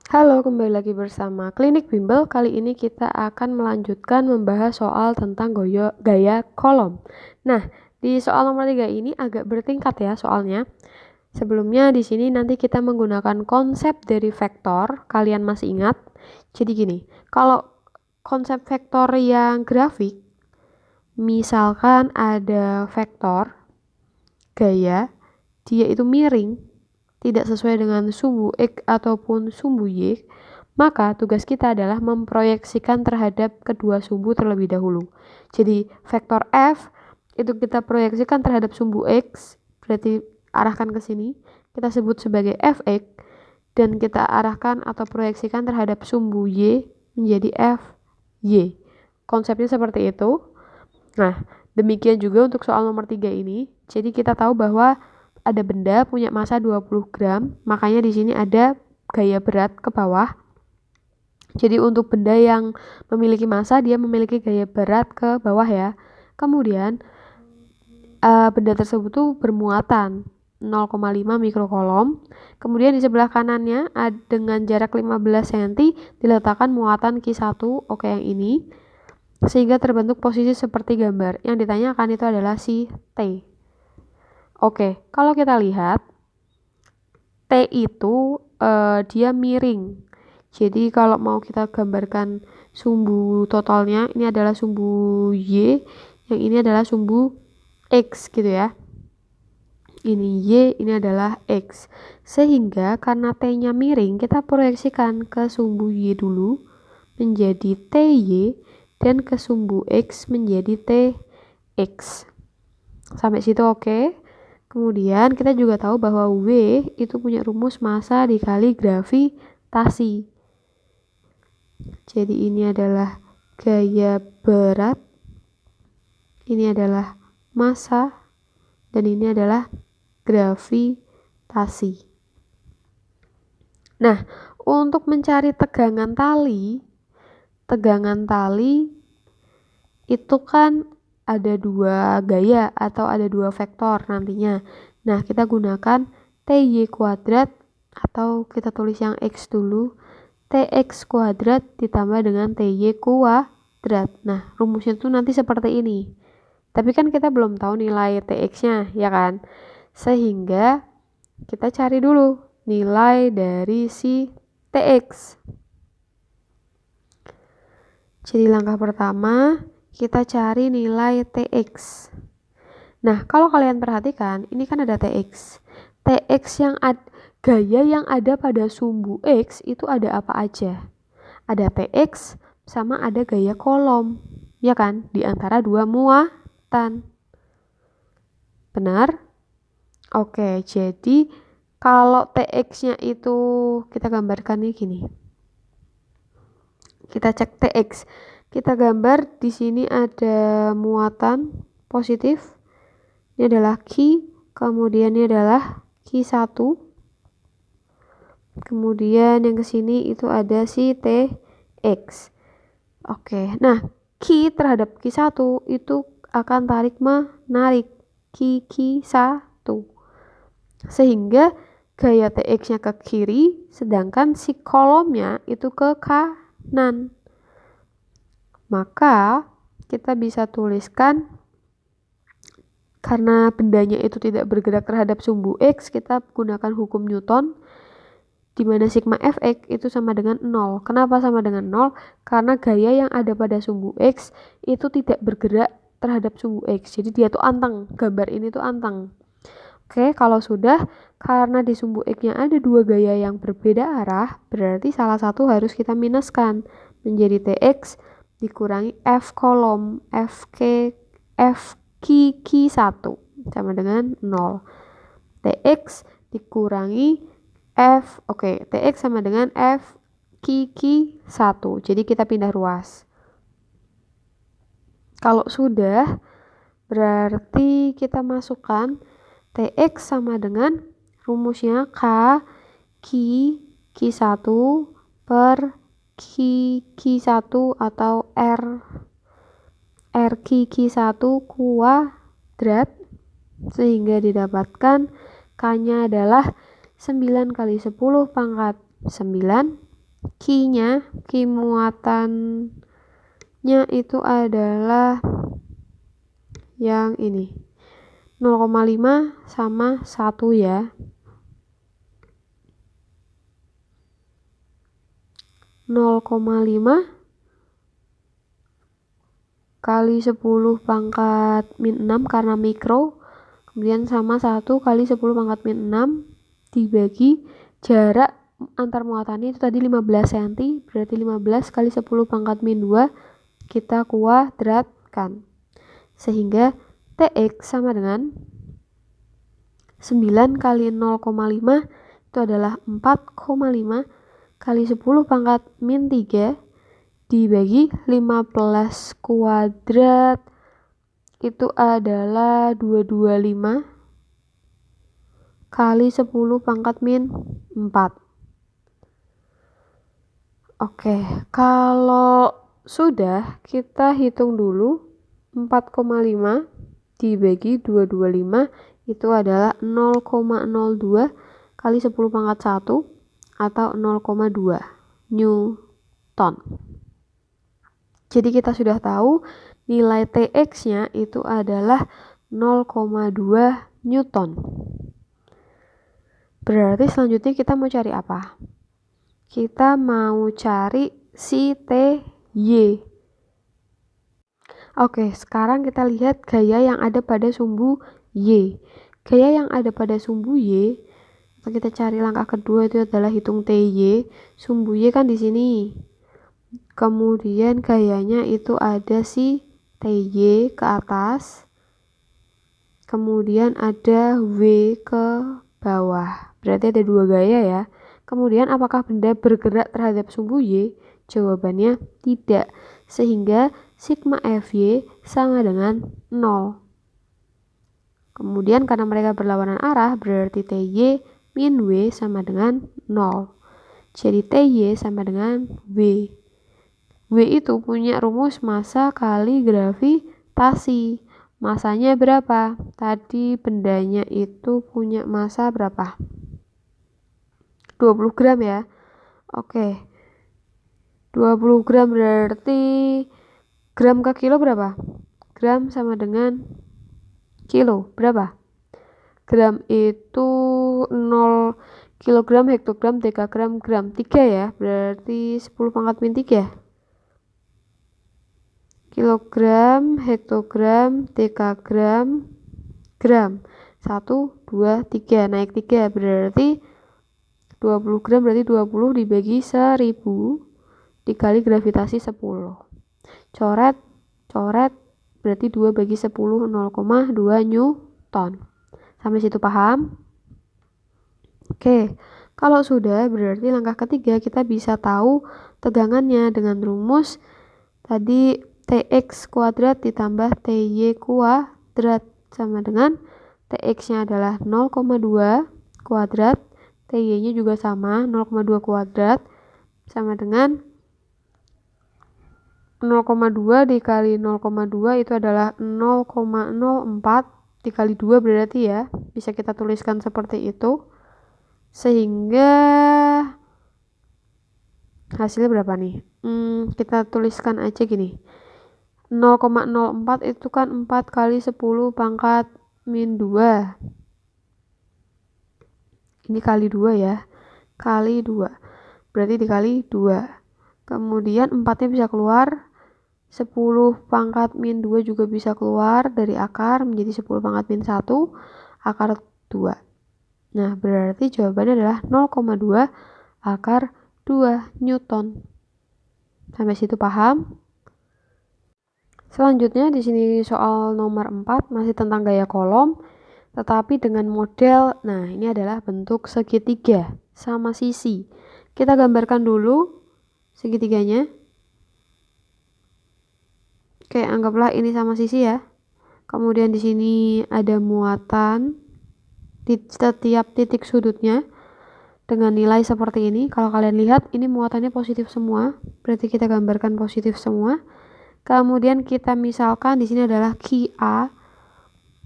Halo, kembali lagi bersama Klinik Bimbel. Kali ini kita akan melanjutkan membahas soal tentang gaya kolom. Nah, di soal nomor 3 ini agak bertingkat ya soalnya. Sebelumnya di sini nanti kita menggunakan konsep dari vektor. Kalian masih ingat? Jadi gini, kalau konsep vektor yang grafik, misalkan ada vektor gaya, dia itu miring, tidak sesuai dengan sumbu X ataupun sumbu Y, maka tugas kita adalah memproyeksikan terhadap kedua sumbu terlebih dahulu. Jadi vektor F itu kita proyeksikan terhadap sumbu X, berarti arahkan ke sini, kita sebut sebagai Fx, dan kita arahkan atau proyeksikan terhadap sumbu Y menjadi Fy. Konsepnya seperti itu. Nah, demikian juga untuk soal nomor 3 ini. Jadi kita tahu bahwa ada benda punya massa 20 gram, makanya di sini ada gaya berat ke bawah. Jadi untuk benda yang memiliki massa, dia memiliki gaya berat ke bawah ya. Kemudian benda tersebut tuh bermuatan 0,5 mikrokolom. Kemudian di sebelah kanannya dengan jarak 15 cm diletakkan muatan Q1, oke yang ini, sehingga terbentuk posisi seperti gambar. Yang ditanyakan itu adalah si T. Oke, kalau kita lihat T itu dia miring. Jadi kalau mau kita gambarkan sumbu totalnya, ini adalah sumbu Y, yang ini adalah sumbu X gitu ya. Ini Y, ini adalah X. Sehingga karena T-nya miring, kita proyeksikan ke sumbu Y dulu menjadi TY, dan ke sumbu X menjadi TX. Sampai situ oke? Kemudian kita juga tahu bahwa W itu punya rumus massa dikali gravitasi. Jadi ini adalah gaya berat, ini adalah massa, dan ini adalah gravitasi. Nah, untuk mencari tegangan tali itu kan ada dua gaya atau ada dua vektor nantinya. Nah, kita gunakan TY kuadrat atau kita tulis yang X dulu, TX kuadrat ditambah dengan TY kuadrat. Nah, rumusnya tuh nanti seperti ini. Tapi kan kita belum tahu nilai TX-nya, ya kan? Sehingga kita cari dulu nilai dari si TX. Jadi langkah pertama, kita cari nilai TX. Nah, kalau kalian perhatikan, ini kan ada TX. TX yang gaya yang ada pada sumbu X itu ada apa aja? Ada TX sama ada gaya kolom, ya kan? Di antara dua muatan. Benar? Oke, jadi kalau TX-nya itu kita gambarkan nih gini. Kita cek TX. Kita gambar di sini ada muatan positif. Ini adalah Q, kemudian ini adalah Q1. Kemudian yang ke sini itu ada si TX. Oke, nah Q terhadap Q1 itu akan tarik menarik Q1. Sehingga gaya TX-nya ke kiri, sedangkan si kolomnya itu ke kanan. Maka kita bisa tuliskan, karena bendanya itu tidak bergerak terhadap sumbu X, kita gunakan hukum Newton, di mana sigma Fx itu sama dengan 0. Kenapa sama dengan 0? Karena gaya yang ada pada sumbu X itu tidak bergerak terhadap sumbu X. Jadi dia tuh anteng. Gambar ini tuh anteng. Oke, kalau sudah, karena di sumbu X-nya ada dua gaya yang berbeda arah, berarti salah satu harus kita minuskan menjadi TX dikurangi F kolom Q1 sama dengan 0. TX dikurangi F, TX sama dengan F Q1. Jadi kita pindah ruas. Kalau sudah, berarti kita masukkan TX sama dengan rumusnya Q1 per Q1 atau Q1 kuadrat, sehingga didapatkan K-nya adalah 9 kali 10 pangkat 9 Q-nya, Q muatannya itu adalah yang ini. 0,5 sama 1 ya. 0,5 kali 10 pangkat min 6 karena mikro, kemudian sama 1 kali 10 pangkat min 6 dibagi jarak antar muatannya itu tadi 15 cm, berarti 15 kali 10 pangkat min 2 kita kuadratkan. Sehingga TX sama dengan 9 kali 0,5 itu adalah 4,5 kali 10 pangkat min 3 dibagi 15 kuadrat itu adalah 225 kali 10 pangkat min 4. Oke, kalau sudah kita hitung dulu 4,5 dibagi 225 itu adalah 0,02 kali 10 pangkat 1 atau 0,2 Newton. Jadi kita sudah tahu nilai TX-nya itu adalah 0,2 Newton. Berarti selanjutnya kita mau cari apa? Kita mau cari si TY. Oke, sekarang kita lihat gaya yang ada pada sumbu Y. Gaya yang ada pada sumbu Y, kita cari langkah kedua itu adalah hitung TY. Sumbu Y kan di sini. Kemudian gayanya itu ada si TY ke atas. Kemudian ada W ke bawah. Berarti ada dua gaya ya. Kemudian apakah benda bergerak terhadap sumbu Y? Jawabannya tidak. Sehingga sigma Fy sama dengan 0. Kemudian karena mereka berlawanan arah, berarti Ty min W sama dengan 0. Jadi Ty sama dengan W. W itu punya rumus massa kali gravitasi. Masanya berapa? Tadi bendanya itu punya massa berapa? 20 gram ya. Oke. 20 gram berarti gram ke kilo berapa? Gram sama dengan kilo. Berapa? Gram itu 0 kilogram, hektogram, dekagram, gram. 3 ya. Berarti 10 pangkat min 3. Kilogram, hektogram, dekagram, gram. 1, 2, 3. Naik 3 berarti 20 gram berarti 20 dibagi 1000 dikali gravitasi 10. Coret, coret berarti 2 bagi 10 0,2 Newton. Sampai situ paham? Oke, kalau sudah berarti langkah ketiga kita bisa tahu tegangannya dengan rumus tadi TX kuadrat ditambah TY kuadrat sama dengan TX-nya adalah 0,2 kuadrat, TY-nya juga sama 0,2 kuadrat sama dengan 0,2 dikali 0,2 itu adalah 0,04 dikali 2 berarti ya. Bisa kita tuliskan seperti itu. Sehingga hasilnya berapa nih? Kita tuliskan aja gini. 0,04 itu kan 4 kali 10 pangkat min 2. Ini kali 2 ya. Kali 2. Berarti dikali 2. Kemudian 4-nya bisa keluar. 10 pangkat min 2 juga bisa keluar dari akar menjadi 10 pangkat min 1 akar 2. Nah, berarti jawabannya adalah 0,2 akar 2 Newton. Sampai situ paham? Selanjutnya di sini soal nomor 4 masih tentang gaya kolom, tetapi dengan model, nah ini adalah bentuk segitiga sama sisi. Kita gambarkan dulu segitiganya. Oke, anggaplah ini sama sisi ya. Kemudian di sini ada muatan di setiap titik sudutnya dengan nilai seperti ini. Kalau kalian lihat ini muatannya positif semua, berarti kita gambarkan positif semua. Kemudian kita misalkan di sini adalah QA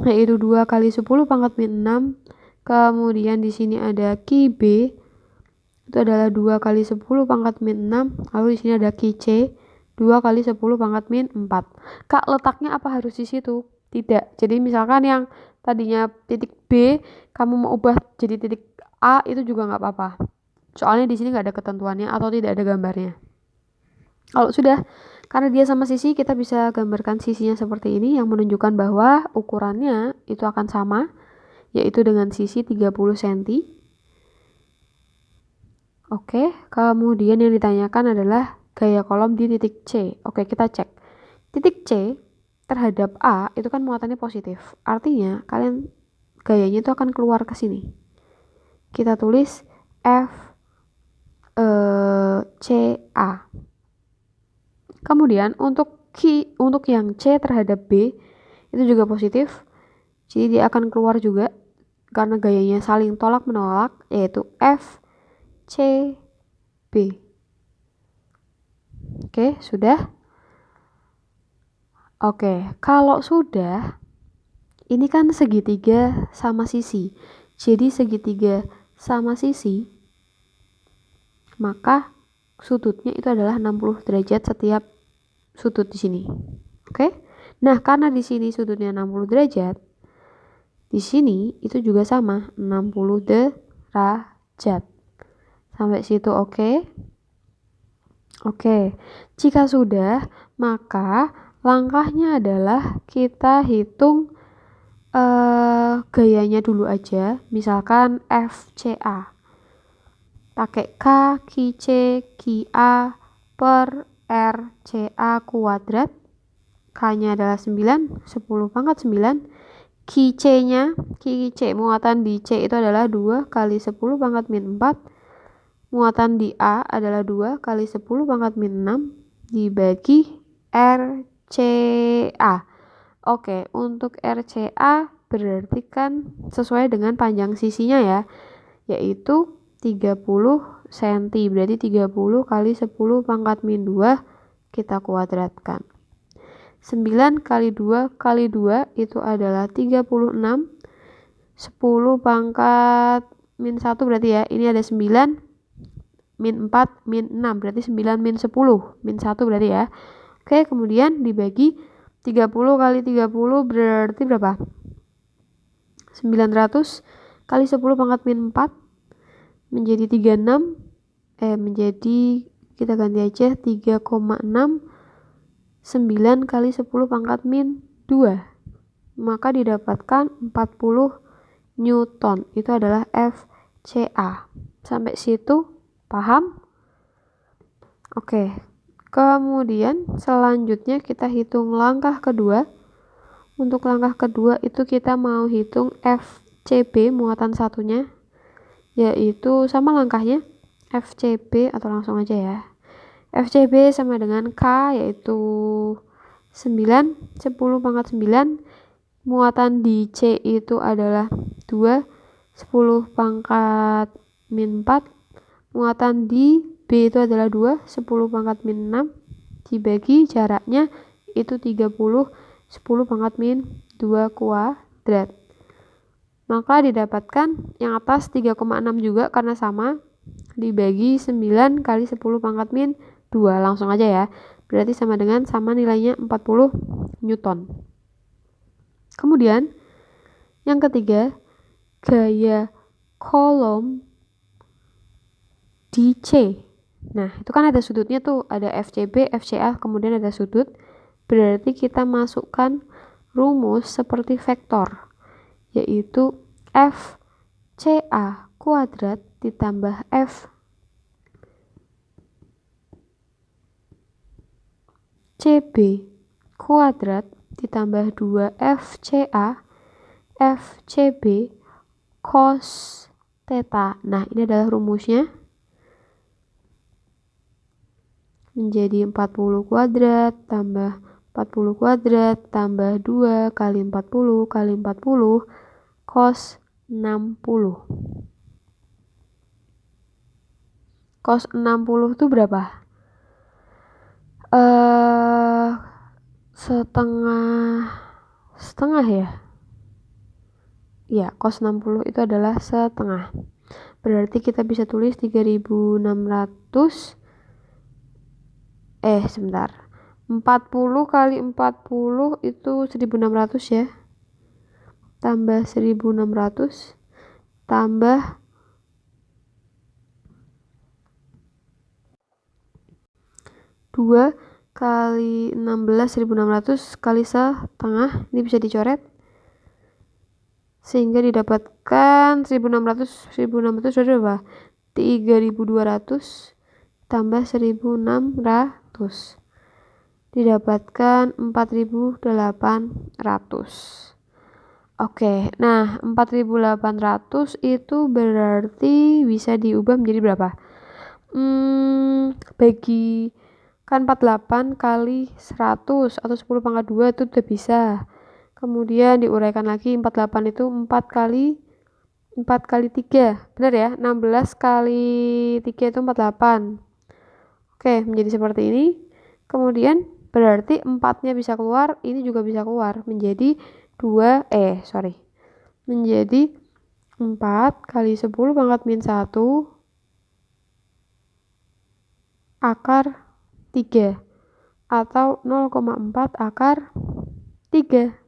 yaitu 2 kali 10 pangkat min 6. Kemudian di sini ada QB itu adalah 2 kali 10 pangkat min 6. Lalu di sini ada Ki C 2 kali 10 pangkat min 4. Kak, letaknya apa harus di situ? Tidak. Jadi misalkan yang tadinya titik B, kamu mau ubah jadi titik A, itu juga nggak apa-apa. Soalnya di sini nggak ada ketentuannya atau tidak ada gambarnya. Kalau sudah, karena dia sama sisi, kita bisa gambarkan sisinya seperti ini yang menunjukkan bahwa ukurannya itu akan sama, yaitu dengan sisi 30 cm. Oke, kemudian yang ditanyakan adalah gaya kolom di titik C. Oke, kita cek. Titik C terhadap A itu kan muatannya positif. Artinya, kalian gayanya itu akan keluar ke sini. Kita tulis F C A. Kemudian untuk yang C terhadap B itu juga positif. Jadi dia akan keluar juga karena gayanya saling tolak menolak, yaitu F C B. Oke, sudah? Oke, kalau sudah, ini kan segitiga sama sisi. Jadi segitiga sama sisi, maka sudutnya itu adalah 60 derajat setiap sudut di sini. Oke? Nah, karena di sini sudutnya 60 derajat, di sini itu juga sama, 60 derajat. Sampai situ oke? Oke. Jika sudah, maka langkahnya adalah kita hitung gayanya dulu aja. Misalkan FCA. Pakai K, Ki C, Ki A per RCA kuadrat. K-nya adalah 9, 10 pangkat 9. Ki C-nya, Ki C muatan di C itu adalah 2 kali 10 pangkat min 4. Muatan di A adalah 2 kali 10 pangkat min 6 dibagi RCA. Oke, untuk RCA berarti kan sesuai dengan panjang sisinya ya, yaitu 30 cm. Berarti 30 kali 10 pangkat min 2 kita kuadratkan. 9 kali 2 kali 2 itu adalah 36. 10 pangkat min 1 berarti ya, ini ada 9 min 4 min 6 berarti 9 min 10 min 1 berarti ya. Oke, kemudian dibagi 30 kali 30 berarti berapa? 900 kali 10 pangkat min 4 menjadi 36 menjadi kita ganti aja 3,6. 9 kali 10 pangkat min 2, maka didapatkan 40 Newton. Itu adalah FCA. Sampai situ paham? Oke, kemudian selanjutnya kita hitung langkah kedua. Untuk langkah kedua itu kita mau hitung FCB muatan satunya, yaitu sama langkahnya FCB atau langsung aja ya. FCB sama dengan K, yaitu 9, 10 pangkat 9. Muatan di C itu adalah 2, 10 pangkat min 4. Muatan di B itu adalah 2, 10 pangkat min 6. Dibagi jaraknya itu 30, 10 pangkat min 2 kuadrat. Maka didapatkan yang atas 3,6 juga karena sama. Dibagi 9 kali 10 pangkat min 2, langsung aja ya. Berarti sama nilainya 40 Newton. Kemudian yang ketiga, gaya kolom di C. Nah, itu kan ada sudutnya tuh, ada FCB, FCA, kemudian ada sudut. Berarti kita masukkan rumus seperti vektor, yaitu FCA kuadrat ditambah F CB kuadrat ditambah 2 FCA FCB cos theta. Nah, ini adalah rumusnya. Menjadi 40 kuadrat tambah 40 kuadrat tambah 2 kali 40 kali 40 cos 60. Cos 60 itu berapa? Setengah ya. Ya, cos 60 itu adalah setengah. Berarti kita bisa tulis 3600. Sebentar. 40 kali 40 itu 1600 ya. Tambah 1600 tambah 2 kali 16 1600 kali setengah. Ini bisa dicoret sehingga didapatkan 1600 berapa? 3200 tambah 1600 didapatkan 4800. Oke, nah 4800 itu berarti bisa diubah menjadi berapa? Bagi kan 48 kali 100 atau 10 pangkat 2 itu udah bisa. Kemudian diuraikan lagi 48 itu 4 kali 3. Benar ya? 16 kali 3 itu 48. Oke, menjadi seperti ini. Kemudian berarti 4-nya bisa keluar, ini juga bisa keluar. Menjadi menjadi 4 kali 10 pangkat min 1 akar 3 atau 0,4 akar 3.